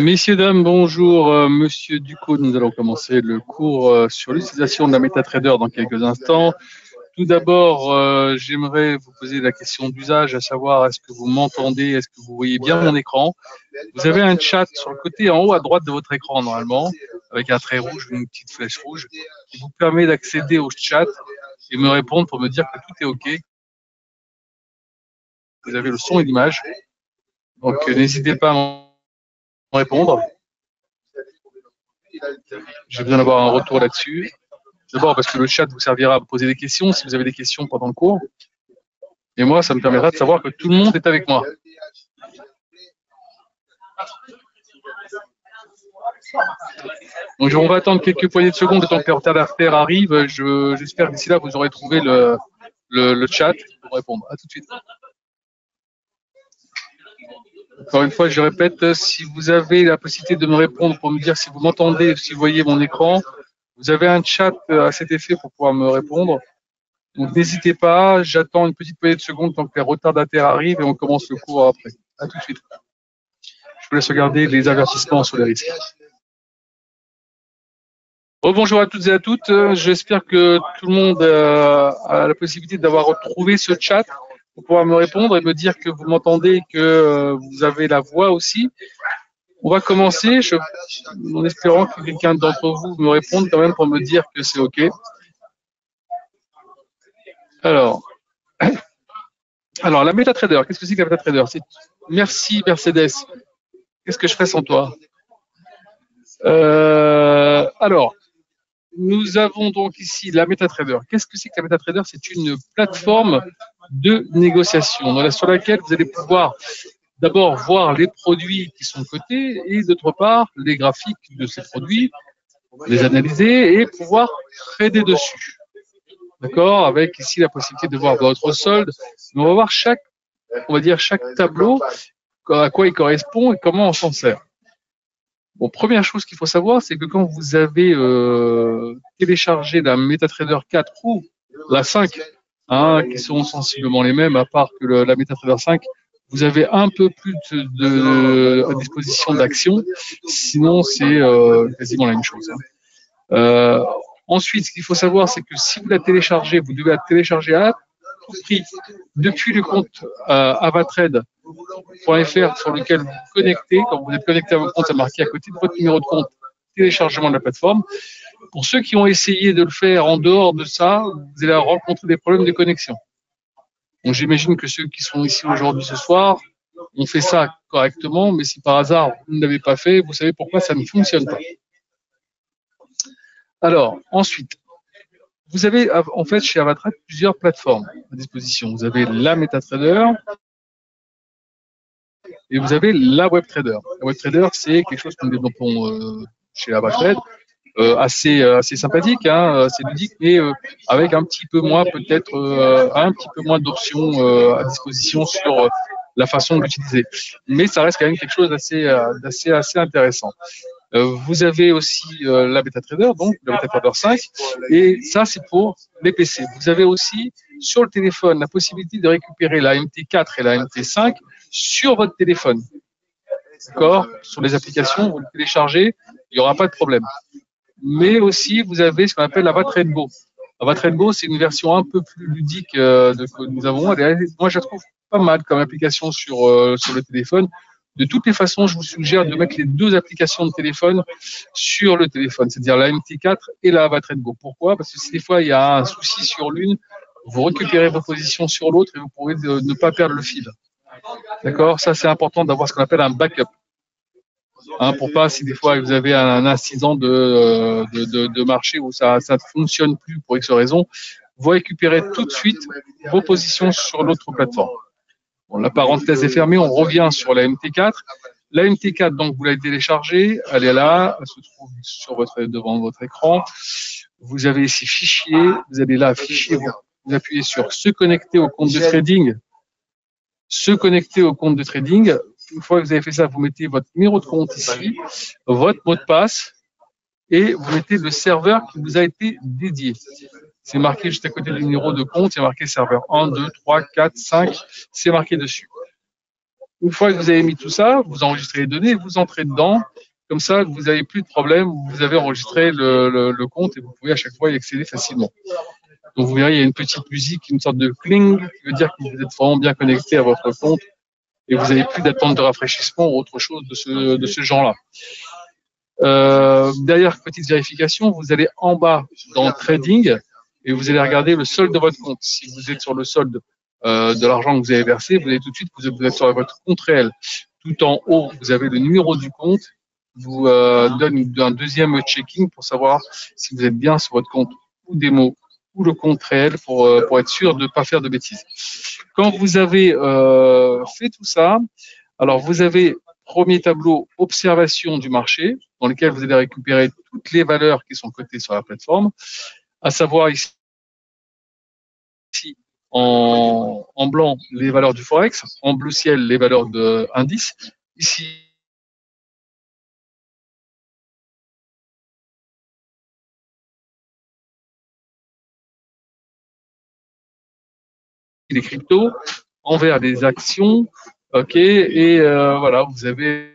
Messieurs, dames, bonjour. Monsieur Ducot, nous allons commencer le cours sur l'utilisation de la MetaTrader dans quelques instants. Tout d'abord, j'aimerais vous poser la question d'usage, à savoir, est-ce que vous m'entendez, est-ce que vous voyez bien mon écran? Vous avez un chat sur le côté en haut à droite de votre écran, normalement, avec un trait rouge, une petite flèche rouge, qui vous permet d'accéder au chat et me répondre pour me dire que tout est OK. Vous avez le son et l'image. Donc, n'hésitez pas à m'en répondre. J'ai besoin d'avoir un retour là-dessus. D'abord parce que le chat vous servira à vous poser des questions si vous avez des questions pendant le cours. Et moi, ça me permettra de savoir que tout le monde est avec moi. Donc, on va attendre quelques poignées de secondes le temps que les retardataires arrivent. J'espère que d'ici là, vous aurez trouvé le chat pour répondre. À tout de suite. Encore une fois, je répète, si vous avez la possibilité de me répondre pour me dire si vous m'entendez, si vous voyez mon écran, vous avez un chat à cet effet pour pouvoir me répondre. Donc n'hésitez pas, j'attends une petite poignée de secondes tant que les retardataires arrivent et on commence le cours après. À tout de suite. Je vous laisse regarder les avertissements sur les risques. Bonjour à toutes et à toutes. J'espère que tout le monde a la possibilité d'avoir retrouvé ce chat pour pouvoir me répondre et me dire que vous m'entendez et que vous avez la voix aussi. On va commencer en espérant que quelqu'un d'entre vous me réponde quand même pour me dire que c'est OK. Alors, la MetaTrader, qu'est-ce que c'est que la MetaTrader? Merci Mercedes. Qu'est-ce que je ferais sans toi? Alors, nous avons donc ici la MetaTrader. Qu'est-ce que c'est que la MetaTrader? C'est une plateforme de négociation sur laquelle vous allez pouvoir d'abord voir les produits qui sont cotés et d'autre part les graphiques de ces produits, les analyser et pouvoir trader dessus. D'accord? Avec ici la possibilité de voir votre solde. On va voir chaque tableau, à quoi il correspond et comment on s'en sert. Bon, première chose qu'il faut savoir, c'est que quand vous avez téléchargé la MetaTrader 4 ou la 5, qui sont sensiblement les mêmes, à part que la MetaTrader 5, vous avez un peu plus à disposition d'actions, sinon c'est quasiment la même chose. Ensuite, ce qu'il faut savoir, c'est que si vous la téléchargez, vous devez la télécharger à tout prix depuis le compte avatrade.fr sur lequel vous vous connectez. Quand vous êtes connecté à votre compte, ça marque à côté de votre numéro de compte téléchargement de la plateforme. Pour ceux qui ont essayé de le faire en dehors de ça, vous allez rencontrer des problèmes de connexion. Donc j'imagine que ceux qui sont ici aujourd'hui ce soir ont fait ça correctement, mais si par hasard vous ne l'avez pas fait, vous savez pourquoi ça ne fonctionne pas. Alors, ensuite, vous avez en fait chez Avatrade plusieurs plateformes à disposition. Vous avez la MetaTrader et vous avez la WebTrader. La WebTrader, c'est quelque chose que nous développons chez Avatrade, assez sympathique, assez ludique, mais avec un petit peu moins peut-être un petit peu moins d'options à disposition sur la façon de l'utiliser. Mais ça reste quand même quelque chose d'assez intéressant. Vous avez aussi la MetaTrader, donc la MetaTrader 5, et ça c'est pour les PC. Vous avez aussi sur le téléphone la possibilité de récupérer la MT4 et la MT5 sur votre téléphone. D'accord? Sur les applications, vous le téléchargez, il n'y aura pas de problème. Mais aussi, vous avez ce qu'on appelle Avatrainbo. Avatrainbo, c'est une version un peu plus ludique que nous avons. Moi, je la trouve pas mal comme application sur le téléphone. De toutes les façons, je vous suggère de mettre les deux applications de téléphone sur le téléphone, c'est-à-dire la MT4 et la Avatrainbo. Pourquoi? Parce que si des fois il y a un souci sur l'une, vous récupérez vos positions sur l'autre et vous pourrez ne pas perdre le fil. D'accord? Ça, c'est important d'avoir ce qu'on appelle un backup. Pour pas, si des fois vous avez un incident de marché où ça ne fonctionne plus pour X raison, vous récupérez tout de suite vos positions sur l'autre plateforme. Bon, la parenthèse est fermée, on revient sur la MT4. La MT4, donc, vous l'avez téléchargée, elle est là, elle se trouve devant votre écran. Vous avez ici fichier, vous allez là, fichier, vous appuyez sur se connecter au compte de trading. Se connecter au compte de trading. Une fois que vous avez fait ça, vous mettez votre numéro de compte ici, votre mot de passe, et vous mettez le serveur qui vous a été dédié. C'est marqué juste à côté du numéro de compte, il y a marqué serveur 1, 2, 3, 4, 5, c'est marqué dessus. Une fois que vous avez mis tout ça, vous enregistrez les données, vous entrez dedans Comme ça, vous n'avez plus de problème, vous avez enregistré le compte et vous pouvez à chaque fois y accéder facilement. Donc vous verrez, il y a une petite musique, une sorte de cling, qui veut dire que vous êtes vraiment bien connecté à votre compte et vous n'avez plus d'attente de rafraîchissement ou autre chose de ce genre-là. Derrière petite vérification, vous allez en bas dans Trading et vous allez regarder le solde de votre compte. Si vous êtes sur le solde de l'argent que vous avez versé, vous allez tout de suite, vous êtes sur votre compte réel. Tout en haut, vous avez le numéro du compte, vous donne un deuxième checking pour savoir si vous êtes bien sur votre compte ou démo ou le compte réel pour être sûr de ne pas faire de bêtises. Quand vous avez fait tout ça, alors vous avez premier tableau observation du marché dans lequel vous allez récupérer toutes les valeurs qui sont cotées sur la plateforme, à savoir ici en blanc les valeurs du Forex, en bleu ciel les valeurs d'indice, ici les cryptos, en vert des actions, ok, et voilà, vous avez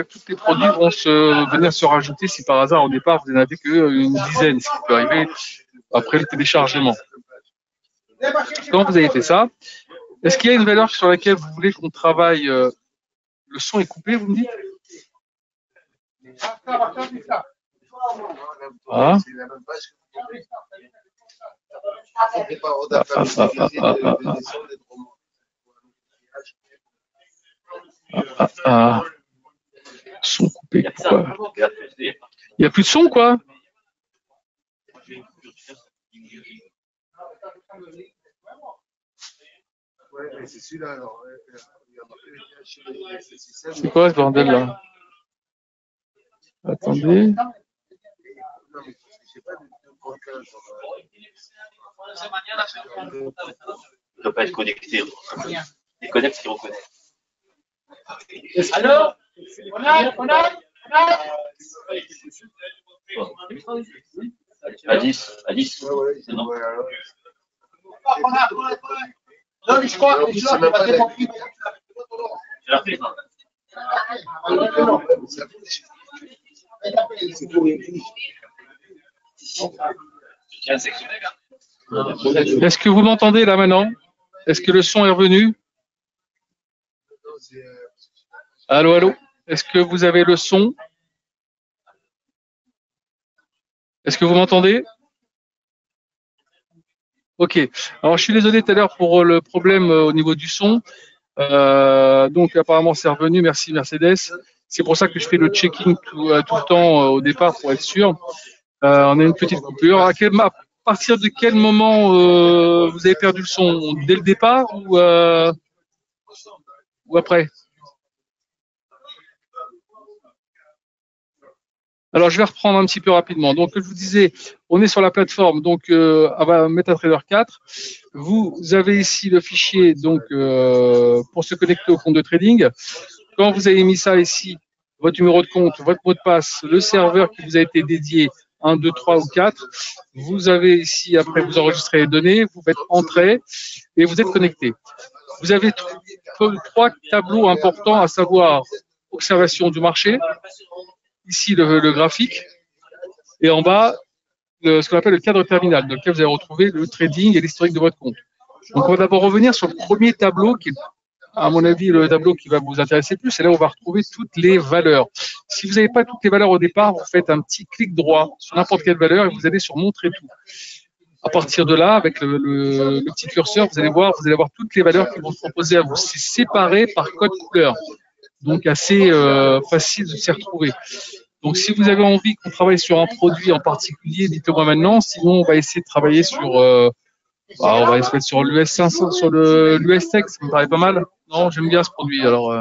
tous les produits vont venir se rajouter si par hasard au départ vous n'en avez qu'une dizaine, ce qui peut arriver après le téléchargement. Quand vous avez fait ça, est-ce qu'il y a une valeur sur laquelle vous voulez qu'on travaille le son est coupé, vous me dites? Ah. Son coupé, pourquoi? Il n'y a plus de son, quoi. C'est quoi ce bordel là? Attendez. Il ne doit pas être connecté. Il connecte ce qu'il reconnaît. Alors, À 10, à 10. C'est non. Non, mais je crois que c'est pas compris. Je la fais, ça. Est-ce que vous m'entendez là maintenant? Est-ce que le son est revenu? Allô, allô? Est-ce que vous avez le son? Est-ce que vous m'entendez? Ok. Alors, je suis désolé tout à l'heure pour le problème au niveau du son. Donc, apparemment, c'est revenu. Merci, Mercedes. C'est pour ça que je fais le checking tout le temps au départ pour être sûr. On a une petite coupure. À partir de quel moment vous avez perdu le son? Dès le départ ou après? Alors, je vais reprendre un petit peu rapidement. Donc, je vous disais, on est sur la plateforme donc MetaTrader 4. Vous avez ici le fichier donc pour se connecter au compte de trading. Quand vous avez mis ça ici, votre numéro de compte, votre mot de passe, le serveur qui vous a été dédié, 1, 2, 3 ou 4, vous avez ici, après vous enregistrez les données, vous faites entrer et vous êtes connecté. Vous avez trois tableaux importants, à savoir observation du marché, ici le graphique, et en bas, ce qu'on appelle le cadre terminal, dans lequel vous allez retrouver le trading et l'historique de votre compte. Donc, on va d'abord revenir sur le premier tableau, qui est, à mon avis, le tableau qui va vous intéresser plus. C'est là où on va retrouver toutes les valeurs. Si vous n'avez pas toutes les valeurs au départ, vous faites un petit clic droit sur n'importe quelle valeur et vous allez sur Montrer tout. À partir de là, avec le petit curseur, vous allez voir toutes les valeurs qui vont se proposer à vous. C'est séparé par code couleur. Donc, assez facile de s'y retrouver. Donc, si vous avez envie qu'on travaille sur un produit en particulier, dites-le moi maintenant. Sinon, on va essayer de travailler sur, on va essayer de mettre sur l'US 500, sur l'US Tech. Ça me paraît pas mal. Non, j'aime bien ce produit. Alors,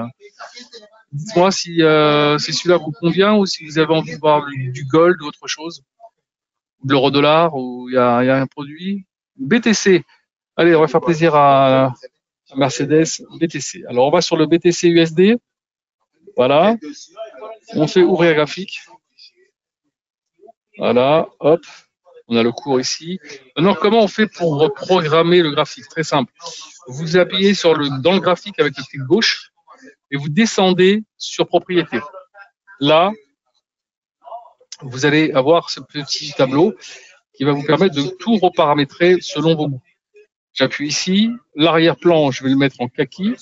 dites-moi si celui-là vous convient ou si vous avez envie de voir du gold ou autre chose, de l'euro-dollar ou il y a un produit. BTC. Allez, on va faire plaisir à Mercedes BTC. Alors, on va sur le BTC USD. Voilà. On fait ouvrir graphique. Voilà. Hop. On a le cours ici. Maintenant, comment on fait pour programmer le graphique? Très simple. Vous appuyez dans le graphique avec le clic gauche et vous descendez sur propriété. Là, vous allez avoir ce petit tableau qui va vous permettre de tout reparamétrer selon vos goûts. J'appuie ici. L'arrière-plan, je vais le mettre en kaki.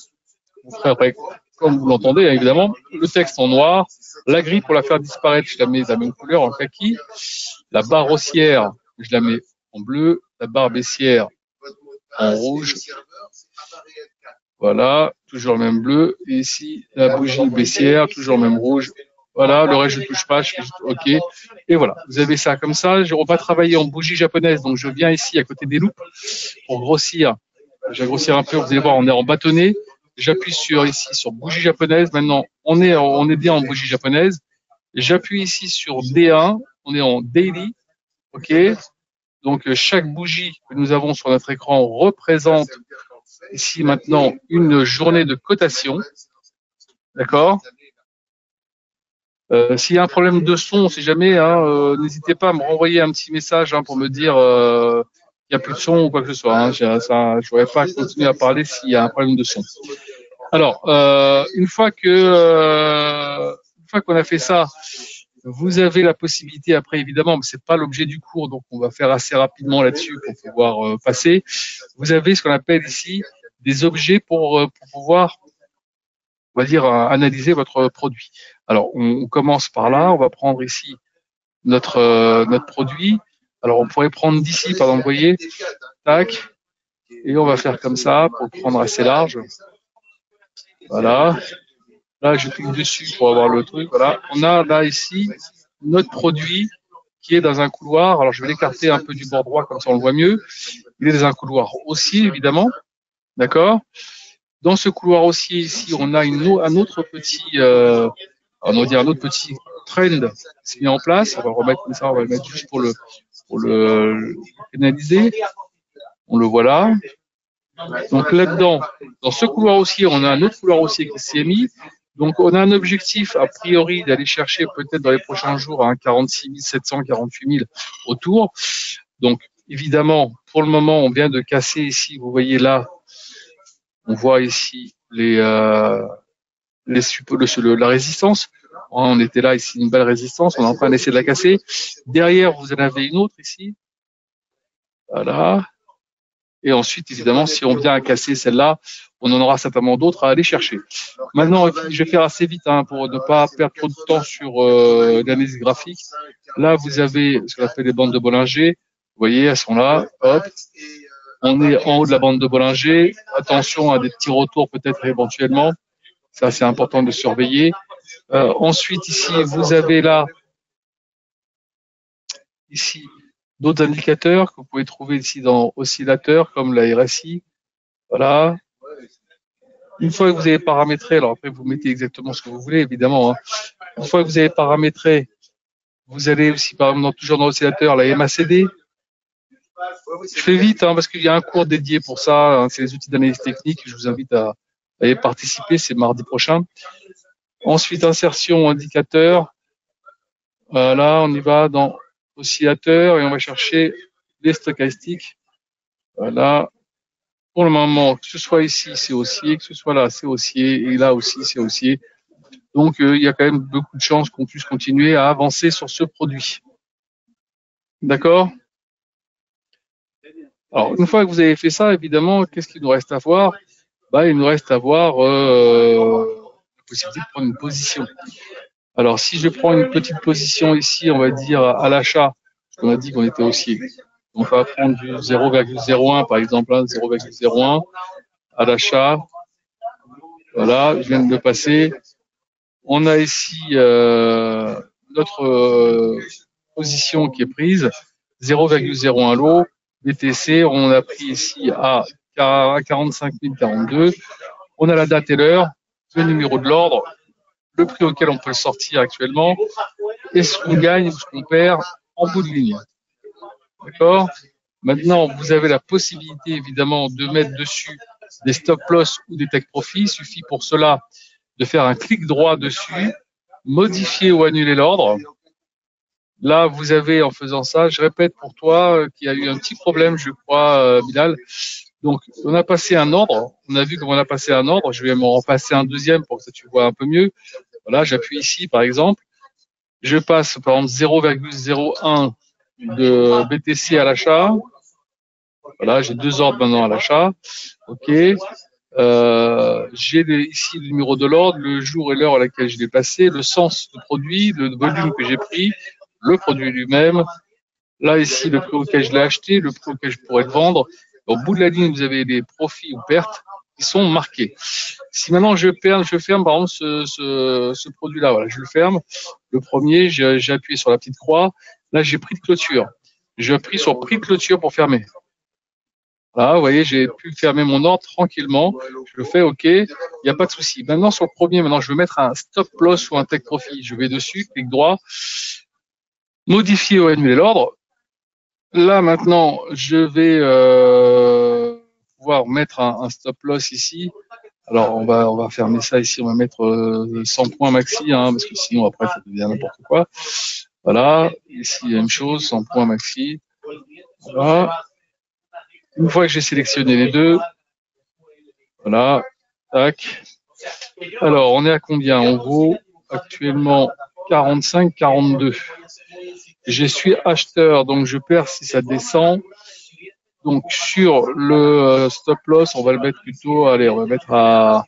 Vous ferez comme vous l'entendez, hein, évidemment. Le texte en noir. La grille, pour la faire disparaître, je la mets de la même couleur, en kaki. La barre haussière, je la mets en bleu. La barre baissière en rouge. Voilà, toujours le même bleu. Et ici, la bougie baissière, toujours le même rouge. Voilà, le reste, je ne touche pas, je fais juste OK. Et voilà, vous avez ça comme ça. On va travailler en bougie japonaise. Donc, je viens ici à côté des loupes pour grossir. Je vais grossir un peu, vous allez voir, on est en bâtonnet. J'appuie ici sur bougie japonaise. Maintenant, on est bien en bougie japonaise. J'appuie ici sur D1. On est en daily. OK. Donc, chaque bougie que nous avons sur notre écran représente ici maintenant une journée de cotation. D'accord. S'il y a un problème de son, si jamais, n'hésitez pas à me renvoyer un petit message pour me dire qu'il n'y a plus de son ou quoi que ce soit. Je ne voudrais pas continuer à parler s'il y a un problème de son. Alors, une fois qu'on a fait ça, vous avez la possibilité après, évidemment, mais c'est pas l'objet du cours, donc on va faire assez rapidement là-dessus pour pouvoir passer. Vous avez ce qu'on appelle ici des objets pour pouvoir, on va dire, analyser votre produit. Alors, on commence par là. On va prendre ici notre produit. Alors, on pourrait prendre d'ici, par exemple, vous voyez, tac, et on va faire comme ça pour prendre assez large. Voilà. Là, je clique dessus pour avoir le truc. Voilà. On a là ici notre produit qui est dans un couloir. Alors, je vais l'écarter un peu du bord droit, comme ça on le voit mieux. Il est dans un couloir haussier, évidemment. D'accord. Dans ce couloir haussier ici, on a un autre petit, on va dire un autre petit trend qui se met en place. On va le remettre comme ça, on va le mettre juste pour le pénaliser. On le voit là. Donc là-dedans, dans ce couloir haussier, on a un autre couloir haussier qui s'est mis. Donc on a un objectif a priori d'aller chercher peut-être dans les prochains jours à 46 700, 48 000 autour. Donc évidemment, pour le moment, on vient de casser ici. Vous voyez là, on voit ici la résistance. On était là ici, une belle résistance. On est en train d'essayer de la casser. Derrière, vous en avez une autre ici. Voilà. Et ensuite, évidemment, si on vient à casser celle-là, on en aura certainement d'autres à aller chercher. Maintenant, je vais faire assez vite pour ne pas perdre trop de temps sur l'analyse graphique. Là, vous avez ce qu'on appelle les bandes de Bollinger. Vous voyez, elles sont là. Hop. On est en haut de la bande de Bollinger. Attention à des petits retours peut-être éventuellement. Ça, c'est important de surveiller. Ensuite, ici, vous avez là, ici, d'autres indicateurs que vous pouvez trouver ici dans oscillateurs comme la RSI. Voilà. Une fois que vous avez paramétré, alors après vous mettez exactement ce que vous voulez évidemment. Une fois que vous avez paramétré, vous allez aussi par exemple toujours dans l'oscillateur la MACD. Je fais vite parce qu'il y a un cours dédié pour ça. C'est les outils d'analyse technique. Je vous invite à y participer. C'est mardi prochain. Ensuite insertion indicateur. Voilà, on y va dans oscillateur et on va chercher les stochastiques. Voilà. Pour le moment, que ce soit ici, c'est haussier, que ce soit là, c'est haussier, et là aussi, c'est haussier. Donc, il y a quand même beaucoup de chances qu'on puisse continuer à avancer sur ce produit. D'accord? Alors, une fois que vous avez fait ça, évidemment, qu'est-ce qu'il nous reste à voir? Il nous reste à voir la possibilité de prendre une position. Alors, si je prends une petite position ici, on va dire à l'achat, parce qu'on a dit qu'on était haussier. On va prendre du 0,01 par exemple, 0,01 à l'achat. Voilà, je viens de le passer. On a ici notre position qui est prise, 0,01 lot. BTC, on a pris ici à 45 042. On a la date et l'heure, le numéro de l'ordre, le prix auquel on peut le sortir actuellement, et ce qu'on gagne ou ce qu'on perd en bout de ligne. D'accord? Maintenant, vous avez la possibilité, évidemment, de mettre dessus des stop loss ou des take profit, il suffit pour cela de faire un clic droit dessus, modifier ou annuler l'ordre. Là, vous avez, en faisant ça, je répète pour toi qu'il y a eu un petit problème, je crois, Bilal. Donc, on a passé un ordre. On a vu comment on a passé un ordre. Je vais m'en repasser un deuxième pour que tu vois un peu mieux. Voilà, j'appuie ici, par exemple. Je passe, par exemple, 0,01 de BTC à l'achat. Voilà, j'ai deux ordres maintenant à l'achat. OK. J'ai ici le numéro de l'ordre, le jour et l'heure à laquelle je l'ai passé, le sens du produit, le volume que j'ai pris, le produit lui-même. Là, ici, le prix auquel je l'ai acheté, le prix auquel je pourrais le vendre. Au bout de la ligne, vous avez des profits ou pertes qui sont marqués. Si maintenant je ferme par exemple ce produit-là, voilà, je le ferme. Le premier, j'ai appuyé sur la petite croix. Là, j'ai prix de clôture. J'ai appuyé sur prix de clôture pour fermer. Là, vous voyez, j'ai pu fermer mon ordre tranquillement. Je le fais, OK, il n'y a pas de souci. Maintenant, sur le premier, maintenant, je veux mettre un stop loss ou un take profit. Je vais dessus, clic droit, modifier ou annuler l'ordre. Là, maintenant, je vais pouvoir mettre un stop loss ici. Alors, on va fermer ça ici. On va mettre 100 points maxi, hein, parce que sinon, après, ça devient n'importe quoi. Voilà. Ici, même chose, 100 points maxi. Voilà. Une fois que j'ai sélectionné les deux, voilà. Tac. Alors, on est à combien? On vaut actuellement 45, 42. Je suis acheteur, donc je perds si ça descend. Donc sur le stop loss, on va le mettre plutôt, allez, on va mettre à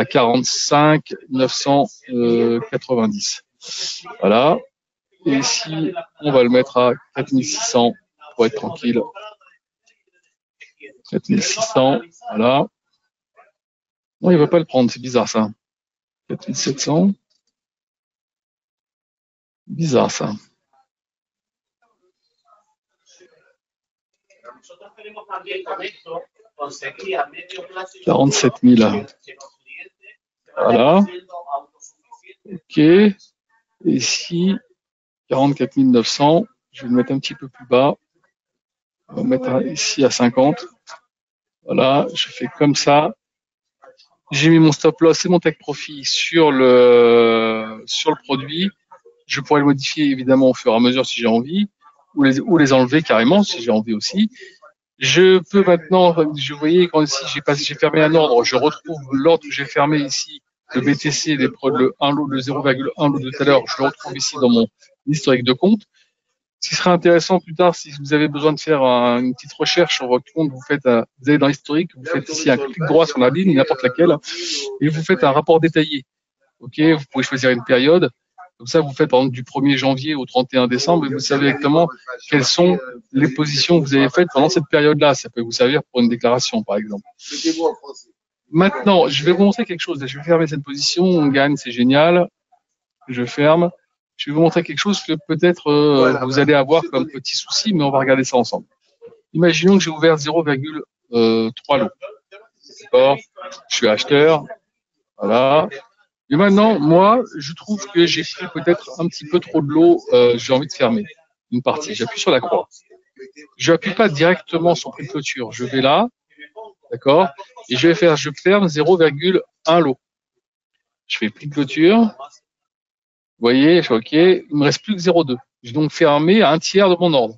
45 990. Voilà. Et ici, on va le mettre à 4600 pour être tranquille. 4600, voilà. Non, il va pas le prendre, c'est bizarre ça. 4700. Bizarre ça. 47 000. Voilà. OK. Et ici, 44 900. Je vais le mettre un petit peu plus bas. On va mettre ici à 50. Voilà. Je fais comme ça. J'ai mis mon stop loss et mon take profit sur le produit. Je pourrais le modifier évidemment au fur et à mesure si j'ai envie, ou les enlever carrément si j'ai envie aussi. Je peux maintenant, vous voyez, quand ici j'ai fermé un ordre, je retrouve l'ordre que j'ai fermé ici, le BTC, le 1 lot, le 0,1 lot de tout à l'heure, je le retrouve ici dans mon historique de compte. Ce qui serait intéressant plus tard, si vous avez besoin de faire une petite recherche sur votre compte, vous allez dans l'historique, vous faites ici un clic droit sur la ligne, n'importe laquelle, et vous faites un rapport détaillé. OK, vous pouvez choisir une période. Comme ça, vous faites par exemple du 1er janvier au 31 décembre et vous savez exactement quelles sont les positions que vous avez faites pendant cette période-là. Ça peut vous servir pour une déclaration, par exemple. Maintenant, je vais vous montrer quelque chose. Je vais fermer cette position. On gagne, c'est génial. Je ferme. Je vais vous montrer quelque chose que peut-être vous allez avoir comme petit souci, mais on va regarder ça ensemble. Imaginons que j'ai ouvert 0,3 lots. D'accord ? Je suis acheteur. Voilà. Et maintenant, moi, je trouve que j'ai pris peut-être un petit peu trop de l'eau. J'ai envie de fermer une partie. J'appuie sur la croix. Je n'appuie pas directement sur prix de clôture. Je vais là, d'accord, et je ferme 0,1 lot. Je fais prix de clôture. Vous voyez, je fais OK. Il me reste plus que 0,2. J'ai donc fermé un tiers de mon ordre.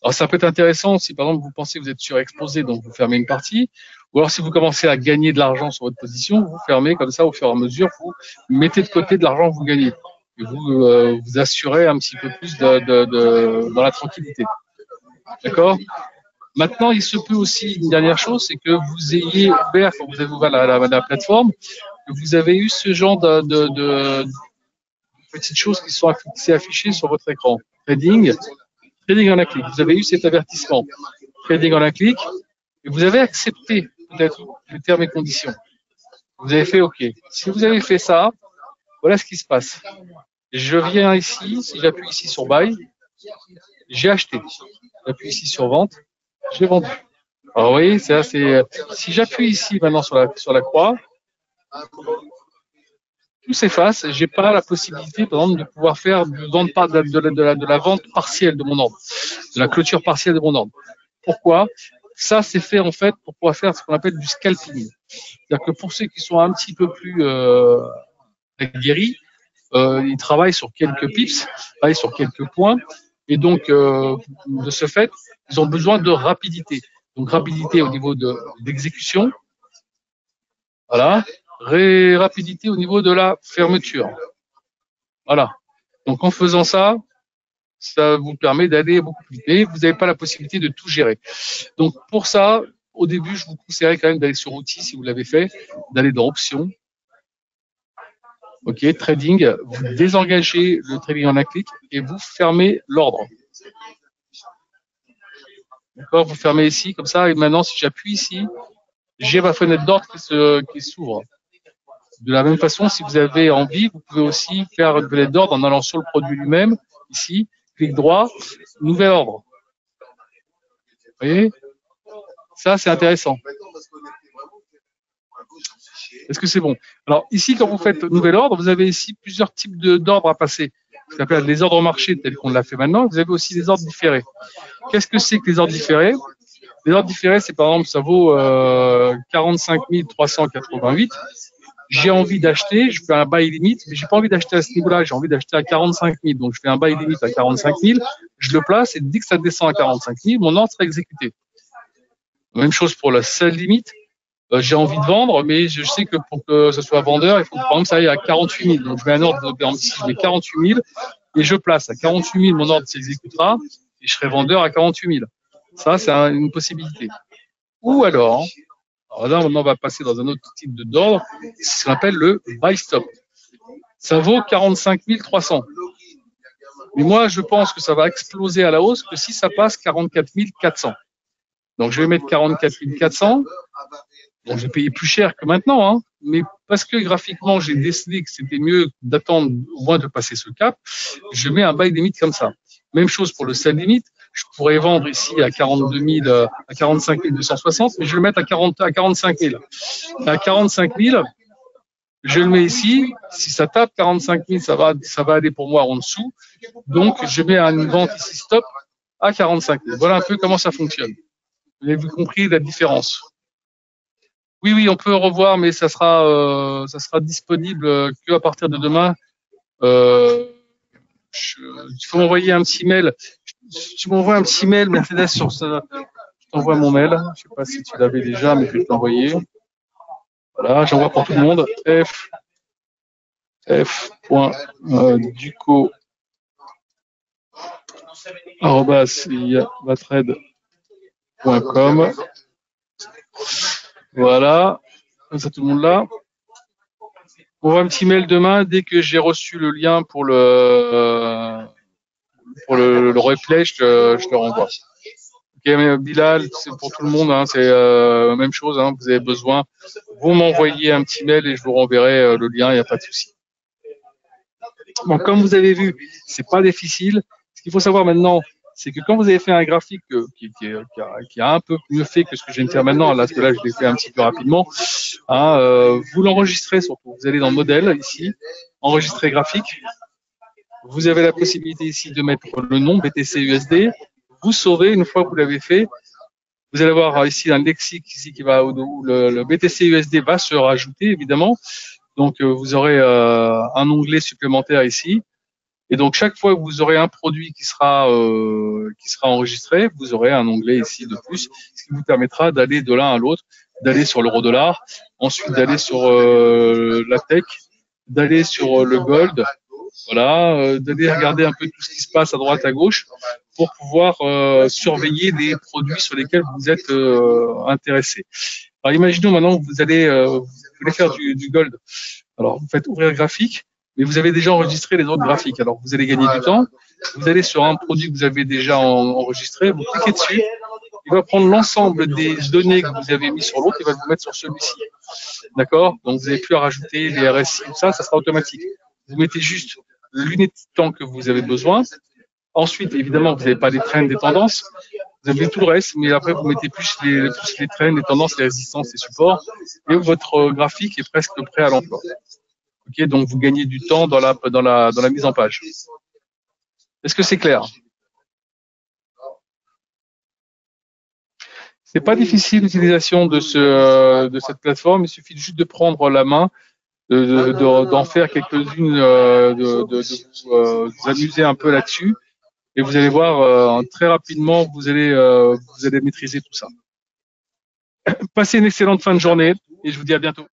Alors, ça peut être intéressant si, par exemple, vous pensez que vous êtes surexposé, donc vous fermez une partie. Ou alors, si vous commencez à gagner de l'argent sur votre position, vous fermez comme ça au fur et à mesure, vous mettez de côté de l'argent que vous gagnez. Et vous vous assurez un petit peu plus dans la tranquillité. D'accord ? Maintenant, il se peut aussi, une dernière chose, c'est que vous ayez ouvert, quand vous avez ouvert la plateforme, que vous avez eu ce genre de petites choses qui sont affichées sur votre écran. Trading en un clic. Vous avez eu cet avertissement. Trading en un clic. Et vous avez accepté peut-être les termes et conditions. Vous avez fait OK. Si vous avez fait ça, voilà ce qui se passe. Je viens ici, si j'appuie ici sur Buy, j'ai acheté. J'appuie ici sur Vente, j'ai vendu. Alors vous voyez, si j'appuie ici maintenant sur la croix, tout s'efface. J'ai pas la possibilité, par exemple, de pouvoir faire de la vente partielle de mon ordre, de la clôture partielle de mon ordre. Pourquoi ? Ça, c'est fait en fait pour pouvoir faire ce qu'on appelle du scalping. C'est-à-dire que pour ceux qui sont un petit peu plus aguerris, ils travaillent sur quelques pips, ils travaillent sur quelques points, et donc de ce fait, ils ont besoin de rapidité. Donc rapidité au niveau d'exécution, voilà, rapidité au niveau de la fermeture. Voilà. Donc en faisant ça, ça vous permet d'aller beaucoup plus vite. Mais vous n'avez pas la possibilité de tout gérer. Donc pour ça, au début, je vous conseillerais quand même d'aller sur outils si vous l'avez fait, d'aller dans options. OK, trading, vous désengagez le trading en un clic et vous fermez l'ordre. D'accord, vous fermez ici comme ça et maintenant si j'appuie ici, j'ai ma fenêtre d'ordre qui s'ouvre. De la même façon, si vous avez envie, vous pouvez aussi faire une fenêtre d'ordre en allant sur le produit lui-même, ici, clic droit, nouvel ordre. Vous voyez? Ça, c'est intéressant. Est-ce que c'est bon? Alors ici, quand vous faites nouvel ordre, vous avez ici plusieurs types d'ordres à passer. Ce qu'on appelle les ordres marchés tels qu'on l'a fait maintenant. Vous avez aussi des ordres différés. Qu'est-ce que c'est que les ordres différés? Les ordres différés, c'est par exemple, ça vaut 45 388. J'ai envie d'acheter, je fais un buy limit, mais j'ai pas envie d'acheter à ce niveau-là, j'ai envie d'acheter à 45 000. Donc je fais un buy limit à 45 000, je le place et dès que ça descend à 45 000, mon ordre sera exécuté. Même chose pour la sell limit. J'ai envie de vendre, mais je sais que pour que ce soit vendeur, il faut que par exemple ça aille à 48 000. Donc je mets un ordre, je mets 48 000 et je place à 48 000, mon ordre s'exécutera et je serai vendeur à 48 000. Ça, c'est une possibilité. Ou alors là, maintenant, on va passer dans un autre type d'ordre, c'est ce qu'on appelle le buy stop. Ça vaut 45 300. Mais moi, je pense que ça va exploser à la hausse que si ça passe 44 400. Donc, je vais mettre 44 400. Bon, j'ai payé plus cher que maintenant, hein, mais parce que graphiquement, j'ai décidé que c'était mieux d'attendre au moins de passer ce cap, je mets un buy limit comme ça. Même chose pour le sell limit. Je pourrais vendre ici à 42 000, à 45 260, mais je vais le mettre à 45 000. À 45 000, je le mets ici. Si ça tape 45 000, ça va aller pour moi en dessous. Donc, je mets une vente ici stop à 45 000. Voilà un peu comment ça fonctionne. Vous avez compris la différence? Oui, on peut revoir, mais ça sera disponible que à partir de demain. Il faut m'envoyer un petit mail. Tu m'envoies un petit mail, Mercedes, sur ça. Je t'envoie mon mail. Je ne sais pas si tu l'avais déjà, mais je vais t'envoyer. Voilà, j'envoie pour tout le monde. f.duco@yabatrade.com. Voilà, comme ça tout le monde là. On voit un petit mail demain dès que j'ai reçu le lien pour le replay, je te le renvoie. Ok, mais Bilal, c'est pour tout le monde, hein, c'est la même chose. Hein, vous avez besoin, vous m'envoyez un petit mail et je vous renverrai le lien, il n'y a pas de souci. Bon, comme vous avez vu, c'est pas difficile. Ce qu'il faut savoir maintenant, c'est que quand vous avez fait un graphique qui a un peu mieux fait que ce que je viens de faire maintenant, là, parce que là, je l'ai fait un petit peu rapidement, hein, vous l'enregistrez surtout. Vous allez dans modèle, ici, enregistrer graphique. Vous avez la possibilité ici de mettre le nom BTC USD. Vous sauvez une fois que vous l'avez fait. Vous allez avoir ici un lexique ici qui va où le BTC USD va se rajouter, évidemment. Donc, vous aurez un onglet supplémentaire ici. Et donc, chaque fois que vous aurez un produit qui sera enregistré, vous aurez un onglet ici de plus, ce qui vous permettra d'aller de l'un à l'autre, d'aller sur l'euro-dollar, ensuite d'aller sur la tech, d'aller sur le gold, voilà, d'aller regarder un peu tout ce qui se passe à droite, à gauche, pour pouvoir surveiller les produits sur lesquels vous êtes intéressé. Alors, imaginons maintenant que vous voulez faire du gold. Alors, vous faites ouvrir graphique, mais vous avez déjà enregistré les autres graphiques. Alors, vous allez gagner du temps. Vous allez sur un produit que vous avez déjà enregistré, vous cliquez dessus. Il va prendre l'ensemble des données que vous avez mis sur l'autre et va vous mettre sur celui-ci. D'accord? Donc, vous n'avez plus à rajouter les RSI, tout ça, ça sera automatique. Vous mettez juste l'unité de temps que vous avez besoin. Ensuite, évidemment, vous n'avez pas les trends, des tendances. Vous avez tout le reste, mais après, vous mettez plus les trends, les tendances, les résistances, les supports. Et votre graphique est presque prêt à l'emploi. Ok, donc vous gagnez du temps dans la mise en page. Est-ce que c'est clair? C'est pas difficile l'utilisation de cette plateforme. Il suffit juste de prendre la main, d'en faire quelques-unes, de vous amuser un peu là-dessus, et vous allez voir très rapidement, vous allez maîtriser tout ça. Passez une excellente fin de journée et je vous dis à bientôt.